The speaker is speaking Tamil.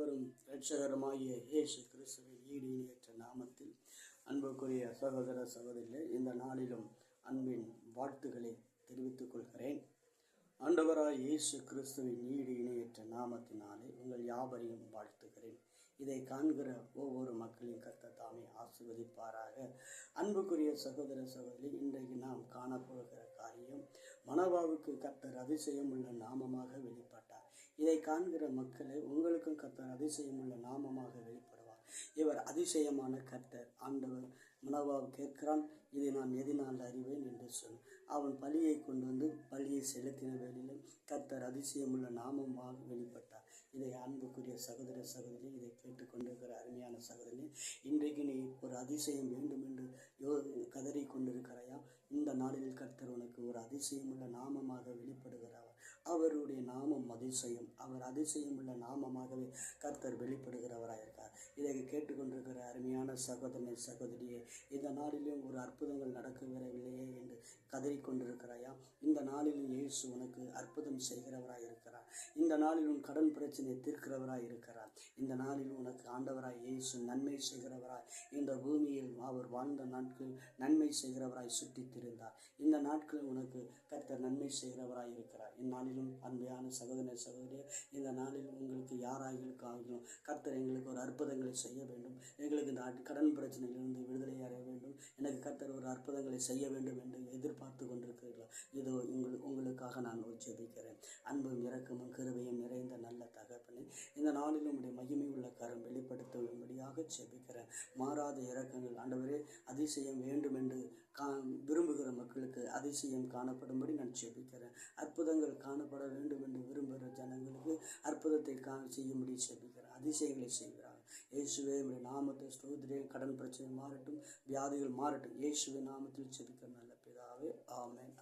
ஆண்டவரும் இரட்சகருமாகிய இயேசு கிறிஸ்துவின் ஈடு இணையற்ற நாமத்தில் அன்புக்குரிய சகோதர சகோதரிகளே, இந்த நாளிலும் அன்பின் வாழ்த்துக்களை தெரிவித்துக் கொள்கிறேன். ஆண்டவராய் இயேசு கிறிஸ்துவின் ஈடு இணையற்ற நாமத்தினாலே உங்கள் யாவரையும் வாழ்த்துகிறேன். இதை காண்கிற ஒவ்வொரு மக்களின் கர்த்தர் தாமே ஆசீர்வதிப்பாராக. அன்புக்குரிய சகோதர சகோதரி, இன்றைக்கு நாம் காணப்போகிற காரியம், மனோவாவுக்கு கர்த்தர் அதிசயம் உள்ள நாமமாக வெளிப்பட்டார். இதை காண்கிற மக்களே, உங்களுக்கும் கர்த்தர் அதிசயம் உள்ள நாமமாக வெளிப்படுவார். இவர் அதிசயமான கர்த்தர். ஆண்டவர் மனோவாவை கேட்கிறான், இதை நான் எதினால் அறிவேன் என்று சொல். அவன் பலியை கொண்டு வந்து பலியை செலுத்தின வேளையில் கர்த்தர் அதிசயமுள்ள நாமமாக வெளிப்பட்டார். இதை அன்புக்குரிய சகோதர சகோதரி, இதை கேட்டுக்கொண்டிருக்கிற அருமையான சகோதரி, இன்றைக்கு நீ ஒரு அதிசயம் வேண்டும் என்று கதறி கொண்டிருக்கிறாயா? இந்த நாளில் கர்த்தர் உனக்கு ஒரு அதிசயமுள்ள நாமமாக வெளிப்படுகிறார். அவருடைய நாமம் அதிசயம். அவர் அதிசயமுள்ள நாமமாகவே கர்த்தர் வெளிப்படுகிறவராயிருக்கார். இதை கேட்டுக்கொண்டிருக்கிற அருமையான சகோதரனை சகோதரியே, இந்த நாளிலும் ஒரு அற்புதங்கள் நடக்கவில்லையே என்று கதறிக்கொண்டிருக்கிறாயா? இந்த நாளிலும் இயேசு உனக்கு அற்புதம் செய்கிறவராய் இருக்கிறார். இந்த நாளில் உன் கடன் பிரச்சனையை தீர்க்கிறவராய் இருக்கிறார். இந்த நாளில் உனக்கு ஆண்டவராய் இயேசு நன்மை செய்கிறவராய் இந்த பூமியில் அவர் வாழ்ந்த நாட்கள் நன்மை செய்கிறவராய் சுற்றித் திரிந்தார். இந்த நாட்களில் உனக்கு கர்த்தர் நன்மை செய்கிறவராய் இருக்கிறார். இந்நாளிலும் அன்பையான சகோதர சகோதரியே, இந்த நாளில் உங்களுக்கு யாராகிலும் கர்த்தர் எங்களுக்கு ஒரு அற்புதங்களை செய்ய வேண்டும், எங்களுக்கு இந்த கடன் பிரச்சனையிலிருந்து விடுதலை அடைய வேண்டும், எனக்கு கர்த்தர் ஒரு அற்புதங்களை செய்ய வேண்டும் என்று எதிர்பார்த்து கொண்டிருக்கிறீர்களா? இதோ உங்களுக்காக நான் ஜெபிக்கிறேன். அன்பும் இரக்கமும் கிருபையும் நிறைந்த நல்ல தகப்பனே, இந்த நாளில் உம்முடைய மகிமை உள்ள கரம் வெளிப்படுத்தும்படியாக ஜெபிக்கிறேன். மாறாத இரக்கங்கள் ஆண்டவரே, அதிசயம் வேண்டும் என்று விரும்புகிற மக்களுக்கு அதிசயம் காணப்படும்படி நான் ஜெபிக்கிறேன். அற்புதங்கள் காணப்பட வேண்டும் என்று விரும்புகிற ஜனங்களுக்கு அற்புதத்தை செய்யும்படி ஜெபிக்கிறேன். அதிசயங்களை செய்கிறார். இயேசுவே உம்முடைய நாமத்தை ஸ்தோத்திரே. கடன் பிரச்சனை மாறட்டும், வியாதிகள் மாறட்டும். இயேசுவின் நாமத்தில் ஜெபிக்கிற நல்ல பிதாவே, ஆமென்.